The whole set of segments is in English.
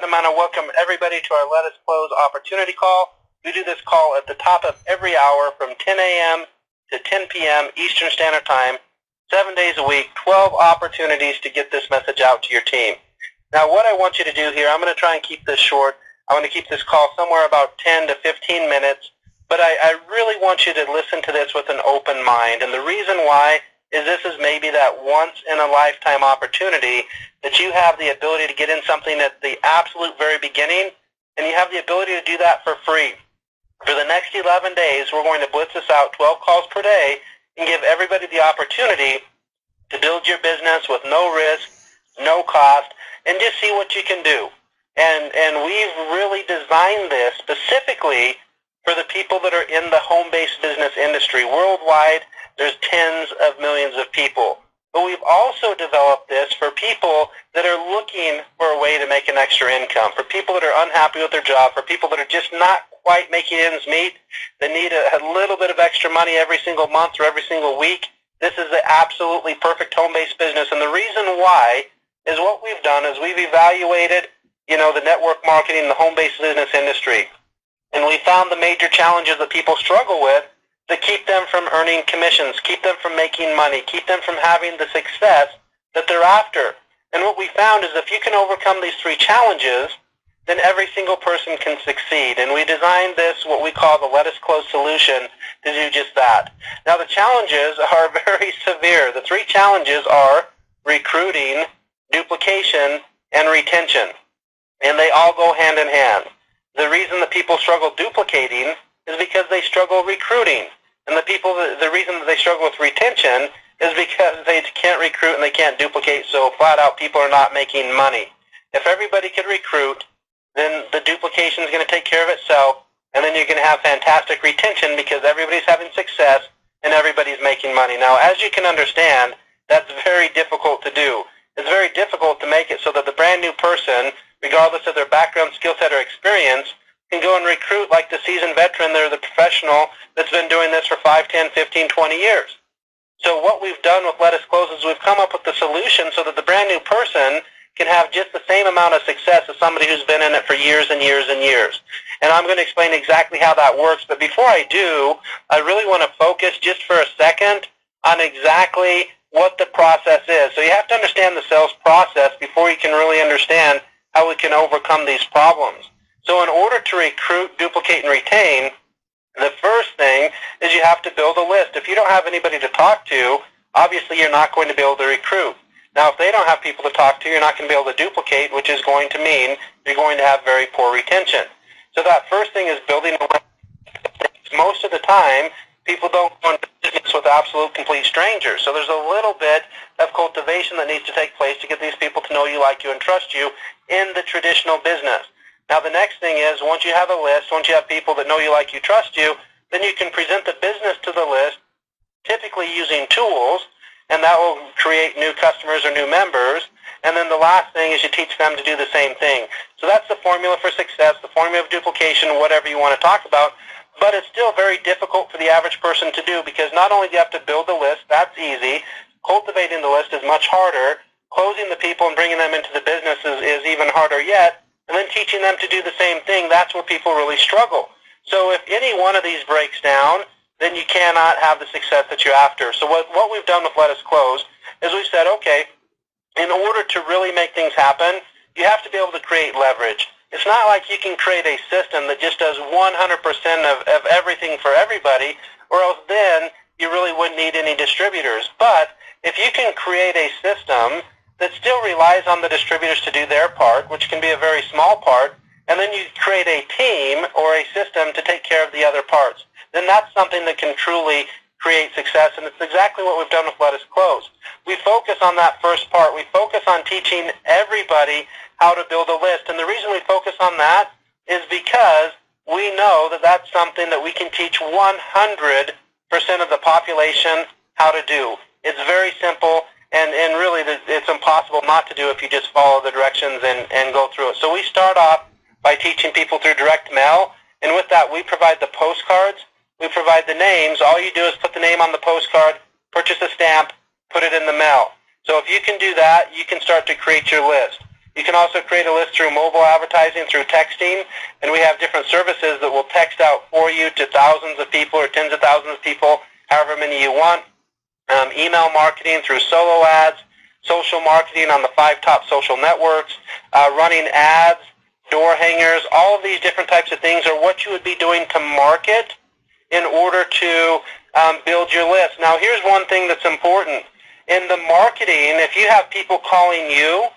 Button. I want to welcome everybody to our Let Us Close opportunity call. We do this call at the top of every hour from 10 a.m. to 10 p.m. Eastern Standard Time, 7 days a week, 12 opportunities to get this message out to your team. Now, what I want you to do here, I'm going to try and keep this short. I want to keep this call somewhere about 10 to 15 minutes, but I really want you to listen to this with an open mind. And the reason why is this is maybe that once-in-a-lifetime opportunity that you have the ability to get in something at the absolute very beginning, and you have the ability to do that for free. For the next 11 days, we're going to blitz this out 12 calls per day and give everybody the opportunity to build your business with no risk, no cost, and just see what you can do. And we've really designed this specifically for the people that are in the home-based business industry. Worldwide, there's tens of millions of people. But we've also developed this for people that are looking for a way to make an extra income, for people that are unhappy with their job, for people that are just not quite making ends meet, that need a little bit of extra money every single month or every single week. This is the absolutely perfect home-based business. And the reason why is what we've done is we've evaluated, the network marketing, the home-based business industry. And we found the major challenges that people struggle with that keep them from earning commissions, keep them from making money, keep them from having the success that they're after. And what we found is if you can overcome these three challenges, then every single person can succeed. And we designed this, what we call the Let Us Close solution, to do just that. Now the challenges are very severe. The three challenges are recruiting, duplication, and retention. And they all go hand in hand. The reason that people struggle duplicating is because they struggle recruiting. And the reason that they struggle with retention is because they can't recruit and they can't duplicate, so flat out people are not making money. If everybody could recruit, then the duplication is going to take care of itself, and then you're going to have fantastic retention because everybody's having success and everybody's making money. Now, as you can understand, that's very difficult to do. It's very difficult to make it so that the brand new person, regardless of their background, skill set, or experience, can go and recruit like the seasoned veteran. They're the professional that's been doing this for 5, 10, 15, 20 years. So what we've done with Let Us Close is we've come up with the solution so that the brand new person can have just the same amount of success as somebody who's been in it for years and years and years. And I'm going to explain exactly how that works. But before I do, I really want to focus just for a second on exactly what the process is. So you have to understand the sales process before you can really understand how we can overcome these problems. So in order to recruit, duplicate, and retain, the first thing is you have to build a list. If you don't have anybody to talk to, obviously you're not going to be able to recruit. Now, if they don't have people to talk to, you're not going to be able to duplicate, which is going to mean you're going to have very poor retention. So that first thing is building a list. Most of the time, people don't go into business with absolute complete strangers. So there's a little bit of cultivation that needs to take place to get these people to know you, like you, and trust you in the traditional business. Now, the next thing is, once you have a list, once you have people that know you, like you, trust you, then you can present the business to the list, typically using tools, and that will create new customers or new members. And then the last thing is you teach them to do the same thing. So that's the formula for success, the formula of duplication, whatever you want to talk about. But it's still very difficult for the average person to do because not only do you have to build the list, that's easy. Cultivating the list is much harder. Closing the people and bringing them into the business is even harder yet. And then teaching them to do the same thing, that's where people really struggle. So if any one of these breaks down, then you cannot have the success that you're after. So what we've done with Let Us Close is we've said, okay, in order to really make things happen, you have to be able to create leverage. It's not like you can create a system that just does 100% of everything for everybody, or else then you really wouldn't need any distributors. But if you can create a system that still relies on the distributors to do their part, which can be a very small part, and then you create a team or a system to take care of the other parts, then that's something that can truly create success, and it's exactly what we've done with Let Us Close. We focus on that first part. We focus on teaching everybody how to build a list, and the reason we focus on that is because we know that that's something that we can teach 100% of the population how to do. It's very simple, and really it's impossible not to do if you just follow the directions and go through it. So we start off by teaching people through direct mail, and with that we provide the postcards, we provide the names. All you do is put the name on the postcard, purchase a stamp, put it in the mail. So if you can do that, you can start to create your list. You can also create a list through mobile advertising, through texting, and we have different services that will text out for you to thousands of people or tens of thousands of people, however many you want. Email marketing through solo ads, social marketing on the 5 top social networks, running ads, door hangers, all of these different types of things are what you would be doing to market in order to build your list. Now, here's one thing that's important. In the marketing, if you have people calling you,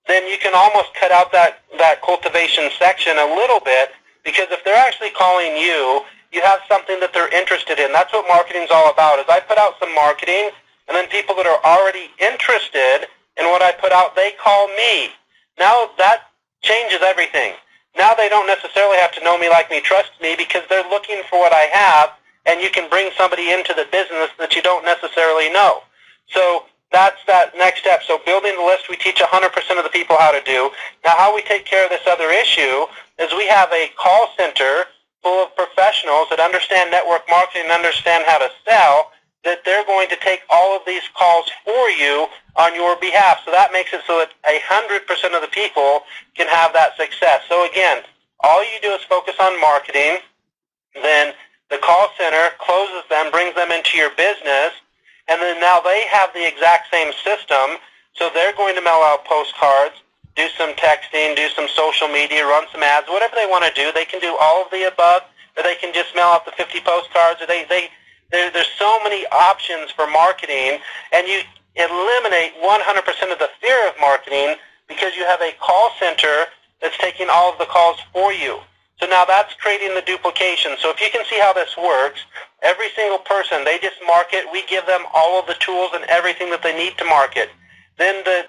then you can almost cut out that cultivation section a little bit, because if they're actually calling you, you have something that they're interested in. That's what marketing's all about. Is I put out some marketing, and then people that are already interested in what I put out, they call me. Now that changes everything. Now they don't necessarily have to know me, like me, trust me, because they're looking for what I have, and you can bring somebody into the business that you don't necessarily know. So that's that next step. So building the list, we teach 100% of the people how to do. Now, how we take care of this other issue is we have a call center full of professionals that understand network marketing and understand how to sell, that they're going to take all of these calls for you on your behalf. So that makes it so that 100% of the people can have that success. So again, all you do is focus on marketing, then the call center closes them, brings them into your business, and then now they have the exact same system, so they're going to mail out postcards, do some texting, do some social media, run some ads, whatever they want to do. They can do all of the above, or they can just mail out the 50 postcards, or there's so many options for marketing, and you eliminate 100% of the fear of marketing because you have a call center that's taking all of the calls for you. So now that's creating the duplication. So if you can see how this works, every single person, they just market. We give them all of the tools and everything that they need to market. Then the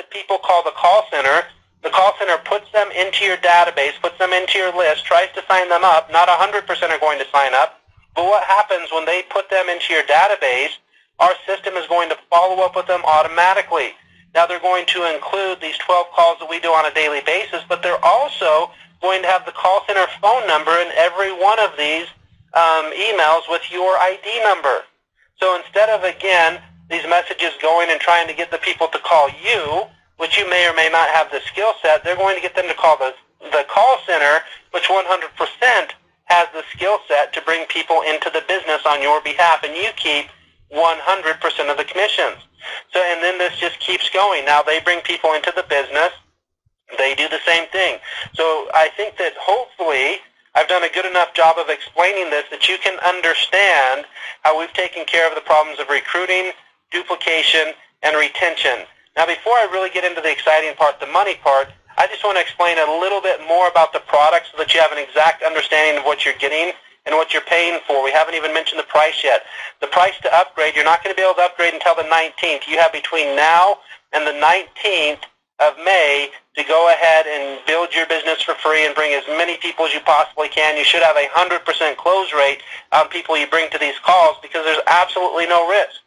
people call the call center. The call center puts them into your database, puts them into your list, tries to sign them up. Not 100% are going to sign up. But what happens when they put them into your database, our system is going to follow up with them automatically. Now they're going to include these 12 calls that we do on a daily basis, but they're also going to have the call center phone number in every one of these emails with your ID number. So instead of, again, these messages going and trying to get the people to call you, which you may or may not have the skill set, they're going to get them to call the call center, which 100% has the skill set to bring people into the business on your behalf, and you keep 100% of the commissions. So, and then this just keeps going. Now they bring people into the business. They do the same thing. So I think that hopefully I've done a good enough job of explaining this that you can understand how we've taken care of the problems of recruiting, duplication, and retention. Now before I really get into the exciting part, the money part, I just want to explain a little bit more about the product so that you have an exact understanding of what you're getting and what you're paying for. We haven't even mentioned the price yet. The price to upgrade, you're not going to be able to upgrade until the 19th. You have between now and the 19th of May to go ahead and build your business for free and bring as many people as you possibly can. You should have a 100% close rate on people you bring to these calls because there's absolutely no risk.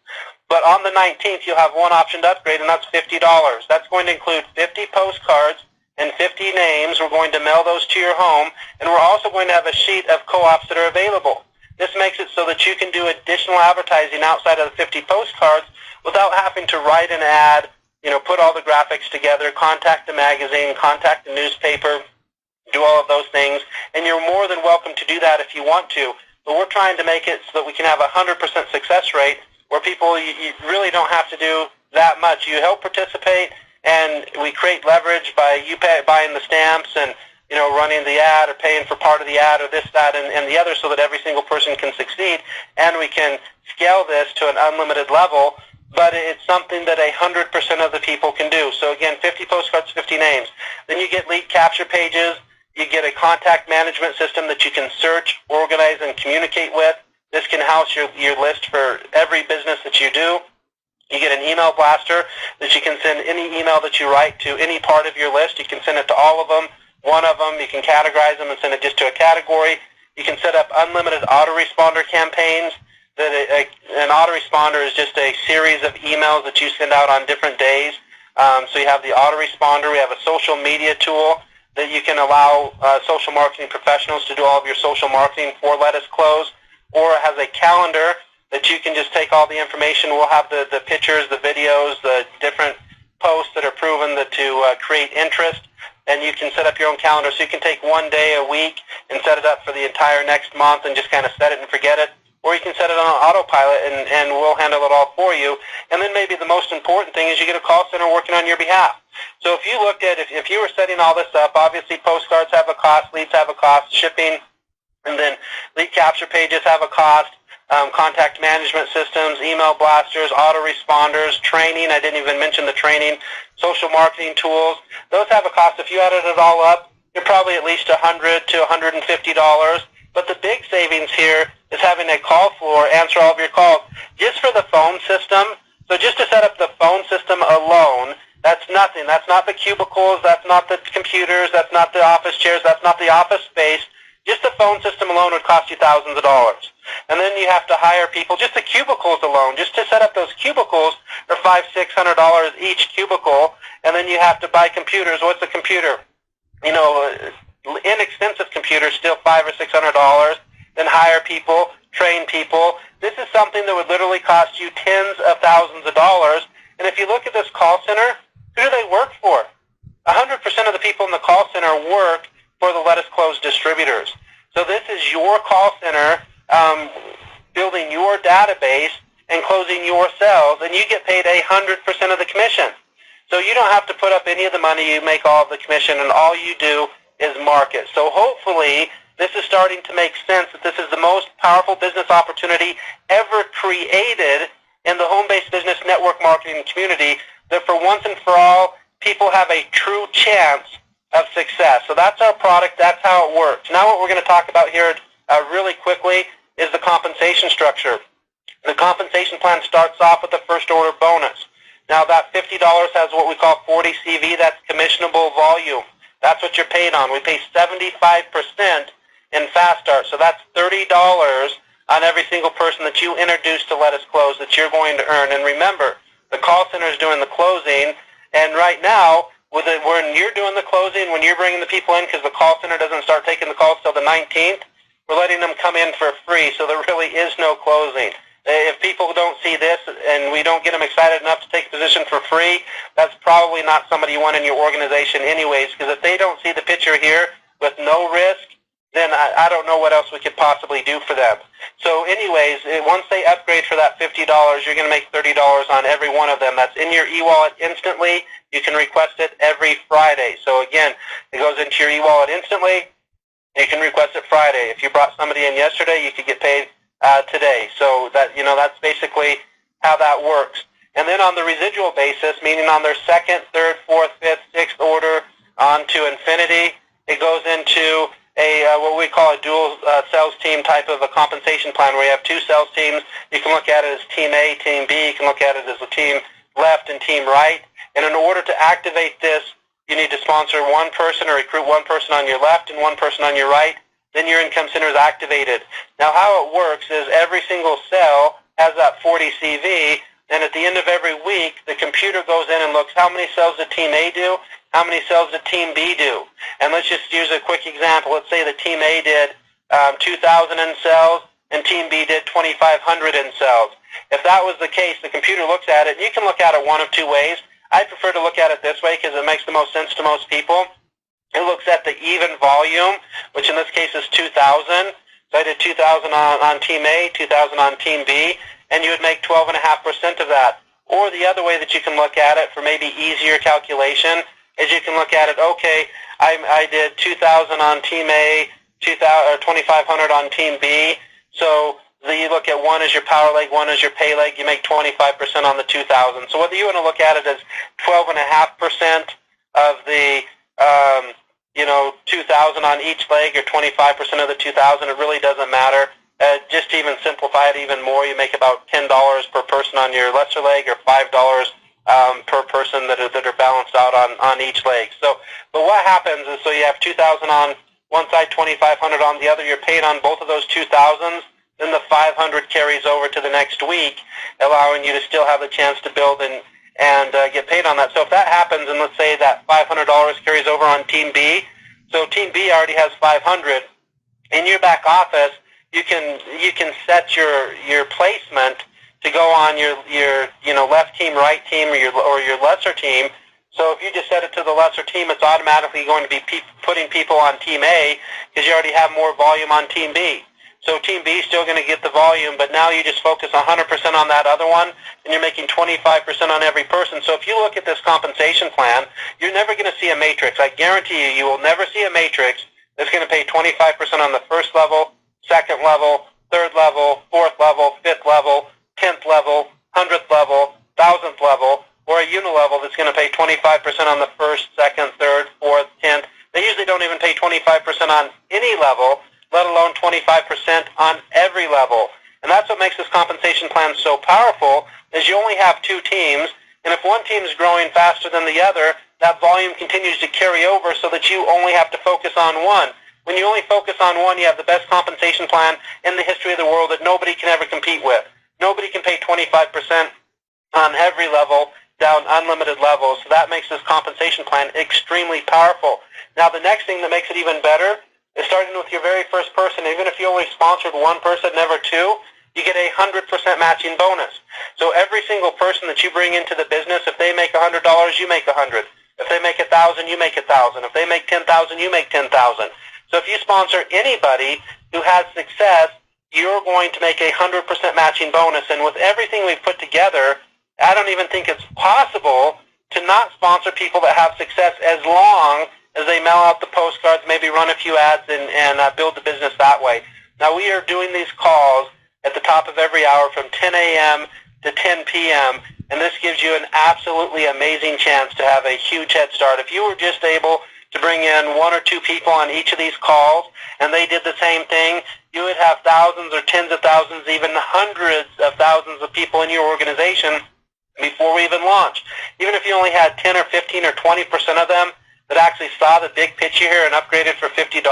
But on the 19th, you'll have one option to upgrade, and that's $50. That's going to include 50 postcards and 50 names. We're going to mail those to your home, and we're also going to have a sheet of co-ops that are available. This makes it so that you can do additional advertising outside of the 50 postcards without having to write an ad, put all the graphics together, contact the magazine, contact the newspaper, do all of those things, and you're more than welcome to do that if you want to. But we're trying to make it so that we can have a 100% success rate where people, you really don't have to do that much. You help participate, and we create leverage by you buying the stamps and running the ad or paying for part of the ad or this, that, and the other so that every single person can succeed. And we can scale this to an unlimited level, but it's something that 100% of the people can do. So again, 50 postcards, 50 names. Then you get lead capture pages. You get a contact management system that you can search, organize, and communicate with. This can house your list for every business that you do. You get an email blaster that you can send any email that you write to any part of your list. You can send it to all of them, one of them. You can categorize them and send it just to a category. You can set up unlimited autoresponder campaigns. An autoresponder is just a series of emails that you send out on different days. So you have the autoresponder. We have a social media tool that you can allow social marketing professionals to do all of your social marketing for Letus Close, or it has a calendar that you can just take all the information. We'll have the pictures, the videos, the different posts that are proven to create interest, and you can set up your own calendar. So you can take one day a week and set it up for the entire next month and just kind of set it and forget it. Or you can set it on autopilot, and we'll handle it all for you. And then maybe the most important thing is you get a call center working on your behalf. So if you looked at, if you were setting all this up, obviously postcards have a cost, leads have a cost, shipping, and then lead capture pages have a cost, contact management systems, email blasters, autoresponders, training, I didn't even mention the training, social marketing tools, those have a cost. If you added it all up, you're probably at least $100 to $150. But the big savings here is having a call floor answer all of your calls. Just for the phone system, so just to set up the phone system alone, that's nothing. That's not the cubicles, that's not the computers, that's not the office chairs, that's not the office space. Just the phone system alone would cost you thousands of dollars. And then you have to hire people. Just the cubicles alone, just to set up those cubicles are $500–600 each cubicle. And then you have to buy computers. What's a computer? You know, inexpensive computers, still $500 or $600. Then hire people, train people. This is something that would literally cost you tens of thousands of dollars. And if you look at this call center, who do they work for? 100% of the people in the call center work for the Letus Close distributors. So this is your call center building your database and closing your sales, and you get paid 100% of the commission. So you don't have to put up any of the money, you make all of the commission, and all you do is market. So hopefully this is starting to make sense that this is the most powerful business opportunity ever created in the home-based business network marketing community, that for once and for all, people have a true chance of success. So that's our product, that's how it works. Now what we're going to talk about here really quickly is the compensation structure. The compensation plan starts off with a first order bonus. Now that $50 has what we call 40 CV, that's commissionable volume. That's what you're paid on. We pay 75% in Fast Start, so that's $30 on every single person that you introduce to Letus Close that you're going to earn. And remember, the call center is doing the closing, and right now, when you're doing the closing, when you're bringing the people in, because the call center doesn't start taking the calls till the 19th, we're letting them come in for free, so there really is no closing. If people don't see this and we don't get them excited enough to take a position for free, that's probably not somebody you want in your organization anyways, because if they don't see the picture here with no risk, then I don't know what else we could possibly do for them. So anyways, once they upgrade for that $50, you're going to make $30 on every one of them. That's in your e-wallet instantly. You can request it every Friday. So again, it goes into your e-wallet instantly. You can request it Friday. If you brought somebody in yesterday, you could get paid today. So that, you know, that's basically how that works. And then on the residual basis, meaning on their second, third, fourth, fifth, sixth order on to infinity, it goes into what we call a dual sales team type of a compensation plan, where you have two sales teams. You can look at it as Team A, Team B. You can look at it as a Team Left and Team Right. And in order to activate this, you need to sponsor one person or recruit one person on your left and one person on your right. Then your income center is activated. Now how it works is every single cell has that 40 CV, and at the end of every week, the computer goes in and looks how many sales did Team A do, how many sales did Team B do. And let's just use a quick example. Let's say that Team A did 2,000 in sales and Team B did 2,500 in sales. If that was the case, the computer looks at it, and you can look at it one of two ways. I prefer to look at it this way because it makes the most sense to most people. It looks at the even volume, which in this case is 2,000. So I did 2,000 on Team A, 2,000 on Team B, and you would make 12.5% of that. Or the other way that you can look at it for maybe easier calculation is you can look at it, okay, I did 2,000 on Team A, 2,500 on Team B. So you look at one as your power leg, one as your pay leg, you make 25% on the 2,000. So whether you want to look at it as 12.5% of the 2,000 on each leg or 25% of the 2,000, it really doesn't matter. Just to even simplify it even more, you make about $10 per person on your lesser leg or $5 per person that are balanced out on each leg. So, but what happens is, so you have 2,000 on one side, 2,500 on the other. You're paid on both of those 2,000s. Then the 500 carries over to the next week, allowing you to still have a chance to build and get paid on that. So if that happens, and let's say that $500 carries over on Team B, so Team B already has 500. In your back office, you can set your placement to go on your left team, right team, or your lesser team. So if you just set it to the lesser team, it's automatically going to be putting people on Team A because you already have more volume on Team B. So Team B is still going to get the volume, but now you just focus 100% on that other one, and you're making 25% on every person. So if you look at this compensation plan, you're never going to see a matrix. I guarantee you, you will never see a matrix that's going to pay 25% on the first level, second level, third level, fourth level, fifth level, 10th level, 100th level, 1000th level, or a unilevel that's going to pay 25% on the first, second, third, fourth, 10th. They usually don't even pay 25% on any level, let alone 25% on every level. And that's what makes this compensation plan so powerful, is you only have two teams, and if one team is growing faster than the other, that volume continues to carry over so that you only have to focus on one. When you only focus on one, you have the best compensation plan in the history of the world that nobody can ever compete with. Nobody can pay 25% on every level down unlimited levels. So that makes this compensation plan extremely powerful. Now, the next thing that makes it even better is starting with your very first person. Even if you only sponsored one person, never two, you get a 100% matching bonus. So every single person that you bring into the business, if they make $100, you make $100. If they make 1,000, you make 1,000. If they make 10,000, you make 10,000. So if you sponsor anybody who has success, you're going to make a 100% matching bonus. And with everything we've put together, I don't even think it's possible to not sponsor people that have success as long as they mail out the postcards, maybe run a few ads, and build the business that way. Now, we are doing these calls at the top of every hour from 10 a.m. to 10 p.m., and this gives you an absolutely amazing chance to have a huge head start. If you were just able to bring in one or two people on each of these calls, and they did the same thing, you would have thousands or tens of thousands, even hundreds of thousands of people in your organization before we even launch. Even if you only had 10 or 15 or 20% of them that actually saw the big picture here and upgraded for $50,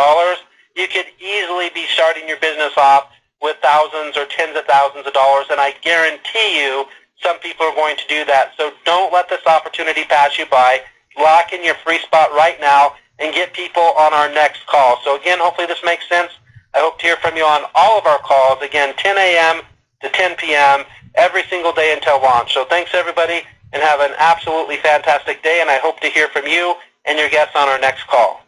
you could easily be starting your business off with thousands or tens of thousands of dollars, and I guarantee you some people are going to do that. So don't let this opportunity pass you by. Lock in your free spot right now and get people on our next call. So again, hopefully this makes sense. I hope to hear from you on all of our calls. Again, 10 a.m. to 10 p.m. every single day until launch. So thanks, everybody, and have an absolutely fantastic day, and I hope to hear from you and your guests on our next call.